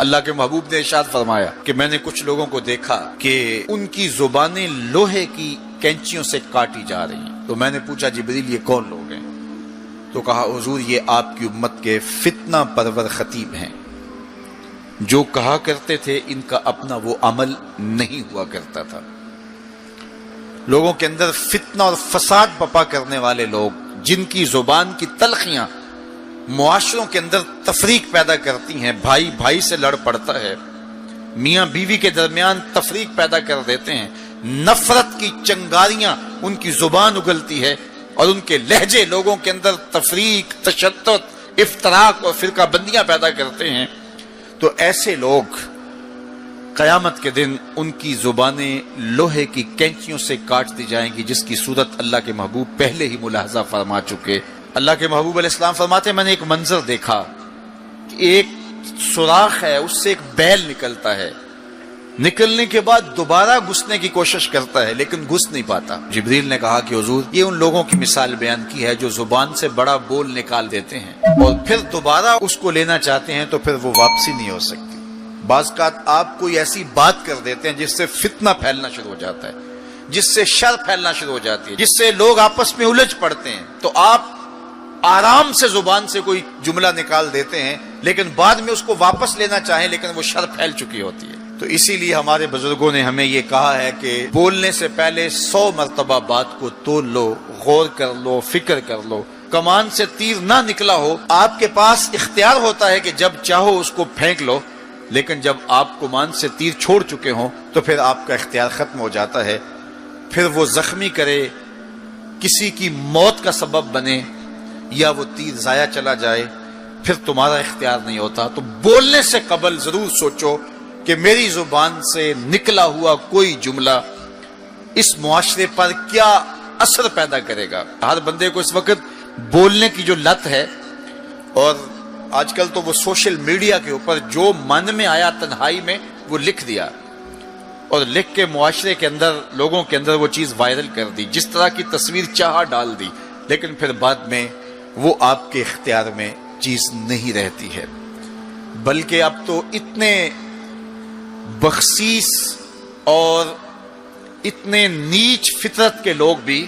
اللہ کے محبوب نے ارشاد فرمایا کہ میں نے کچھ لوگوں کو دیکھا کہ ان کی زبانیں لوہے کی کینچیوں سے کاٹی جا رہی ہیں۔ تو میں نے پوچھا جبریل یہ کون لوگ ہیں؟ تو کہا حضور یہ آپ کی امت کے فتنہ پرور خطیب ہیں، جو کہا کرتے تھے ان کا اپنا وہ عمل نہیں ہوا کرتا تھا۔ لوگوں کے اندر فتنہ اور فساد بپا کرنے والے لوگ، جن کی زبان کی تلخیاں معاشروں کے اندر تفریق پیدا کرتی ہیں، بھائی بھائی سے لڑ پڑتا ہے، میاں بیوی کے درمیان تفریق پیدا کر دیتے ہیں، نفرت کی چنگاریاں ان کی زبان اگلتی ہے، اور ان کے لہجے لوگوں کے اندر تفریق، تشدد، افتراق اور فرقہ بندیاں پیدا کرتے ہیں۔ تو ایسے لوگ قیامت کے دن ان کی زبانیں لوہے کی کینچیوں سے کاٹ دی جائیں گی، جس کی صورت اللہ کے محبوب پہلے ہی ملاحظہ فرما چکے۔ اللہ کے محبوب علیہ السلام فرماتے ہیں میں نے ایک منظر دیکھا کہ ایک سوراخ ہے، اس سے ایک بیل نکلتا ہے، نکلنے کے بعد دوبارہ گھسنے کی کوشش کرتا ہے لیکن گھس نہیں پاتا۔ جبریل نے کہا کہ حضور یہ ان لوگوں کی مثال بیان کی ہے جو زبان سے بڑا بول نکال دیتے ہیں اور پھر دوبارہ اس کو لینا چاہتے ہیں تو پھر وہ واپسی نہیں ہو سکتی۔ بعض اوقات آپ کوئی ایسی بات کر دیتے ہیں جس سے فتنہ پھیلنا شروع ہو جاتا ہے، جس سے شر پھیلنا شروع ہو جاتی ہے، جس سے لوگ آپس میں الجھ پڑتے ہیں، تو آپ آرام سے زبان سے کوئی جملہ نکال دیتے ہیں لیکن بعد میں اس کو واپس لینا چاہیں لیکن وہ شر پھیل چکی ہوتی ہے۔ تو اسی لیے ہمارے بزرگوں نے ہمیں یہ کہا ہے کہ بولنے سے پہلے 100 مرتبہ بات کو تول لو، غور کر لو، فکر کر لو۔ کمان سے تیر نہ نکلا ہو، آپ کے پاس اختیار ہوتا ہے کہ جب چاہو اس کو پھینک لو، لیکن جب آپ کمان سے تیر چھوڑ چکے ہوں تو پھر آپ کا اختیار ختم ہو جاتا ہے۔ پھر وہ زخمی کرے، کسی کی موت کا سبب بنے، یا وہ تیر ضائع چلا جائے، پھر تمہارا اختیار نہیں ہوتا۔ تو بولنے سے قبل ضرور سوچو کہ میری زبان سے نکلا ہوا کوئی جملہ اس معاشرے پر کیا اثر پیدا کرے گا۔ ہر بندے کو اس وقت بولنے کی جو لت ہے، اور آج کل تو وہ سوشل میڈیا کے اوپر جو من میں آیا تنہائی میں وہ لکھ دیا، اور لکھ کے معاشرے کے اندر لوگوں کے اندر وہ چیز وائرل کر دی، جس طرح کی تصویر چاہا ڈال دی، لیکن پھر بعد میں وہ آپ کے اختیار میں چیز نہیں رہتی ہے۔ بلکہ اب تو اتنے بخسیس اور اتنے نیچ فطرت کے لوگ بھی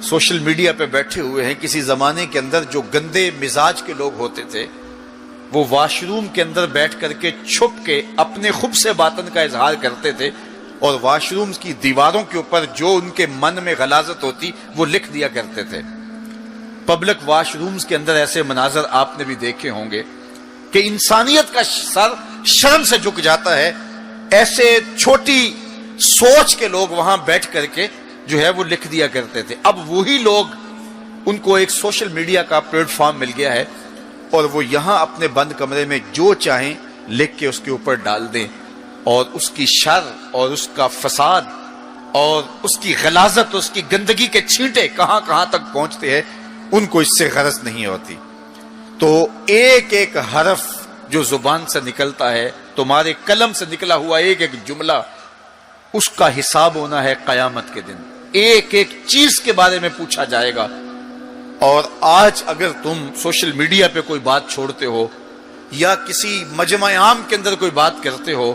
سوشل میڈیا پہ بیٹھے ہوئے ہیں۔ کسی زمانے کے اندر جو گندے مزاج کے لوگ ہوتے تھے وہ واش روم کے اندر بیٹھ کر کے چھپ کے اپنے خب سے باطن کا اظہار کرتے تھے، اور واش روم کی دیواروں کے اوپر جو ان کے من میں غلاظت ہوتی وہ لکھ دیا کرتے تھے۔ پبلک واش رومز کے اندر ایسے مناظر آپ نے بھی دیکھے ہوں گے کہ انسانیت کا سر شرم سے جھک جاتا ہے۔ ایسے چھوٹی سوچ کے لوگ وہاں بیٹھ کر کے جو ہے وہ لکھ دیا کرتے تھے۔ اب وہی لوگ، ان کو ایک سوشل میڈیا کا پلیٹ فارم مل گیا ہے، اور وہ یہاں اپنے بند کمرے میں جو چاہیں لکھ کے اس کے اوپر ڈال دیں، اور اس کی شر اور اس کا فساد اور اس کی غلاظت، اس کی گندگی کے چھینٹے کہاں کہاں تک پہنچتے ہیں، ان کو اس سے غرض نہیں ہوتی۔ تو ایک ایک حرف جو زبان سے نکلتا ہے، تمہارے قلم سے نکلا ہوا ایک ایک جملہ، اس کا حساب ہونا ہے قیامت کے دن۔ ایک ایک چیز کے بارے میں پوچھا جائے گا۔ اور آج اگر تم سوشل میڈیا پہ کوئی بات چھوڑتے ہو، یا کسی مجمع عام کے اندر کوئی بات کرتے ہو،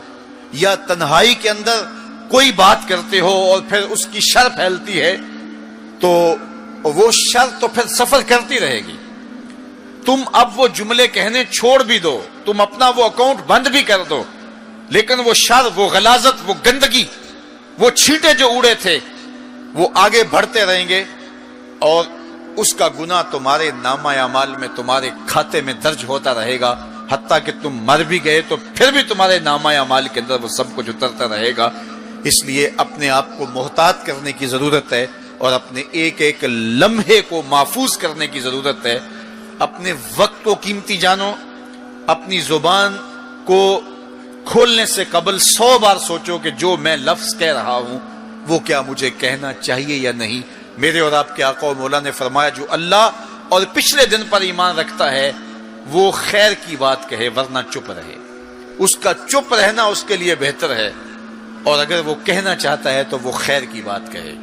یا تنہائی کے اندر کوئی بات کرتے ہو اور پھر اس کی شر پھیلتی ہے، تو وہ شر تو پھر سفر کرتی رہے گی۔ تم اب وہ جملے کہنے چھوڑ بھی دو، تم اپنا وہ اکاؤنٹ بند بھی کر دو، لیکن وہ شر، وہ غلاظت، وہ گندگی، وہ چھینٹے جو اڑے تھے وہ آگے بڑھتے رہیں گے، اور اس کا گناہ تمہارے نامہ اعمال میں، تمہارے کھاتے میں درج ہوتا رہے گا، حتیٰ کہ تم مر بھی گئے تو پھر بھی تمہارے نامہ اعمال کے اندر وہ سب کچھ اترتا رہے گا۔ اس لیے اپنے آپ کو محتاط کرنے کی ضرورت ہے، اور اپنے ایک ایک لمحے کو محفوظ کرنے کی ضرورت ہے۔ اپنے وقت کو قیمتی جانو، اپنی زبان کو کھولنے سے قبل 100 بار سوچو کہ جو میں لفظ کہہ رہا ہوں وہ کیا مجھے کہنا چاہیے یا نہیں۔ میرے اور آپ کے آقا و مولا نے فرمایا جو اللہ اور پچھلے دن پر ایمان رکھتا ہے وہ خیر کی بات کہے ورنہ چپ رہے۔ اس کا چپ رہنا اس کے لیے بہتر ہے، اور اگر وہ کہنا چاہتا ہے تو وہ خیر کی بات کہے۔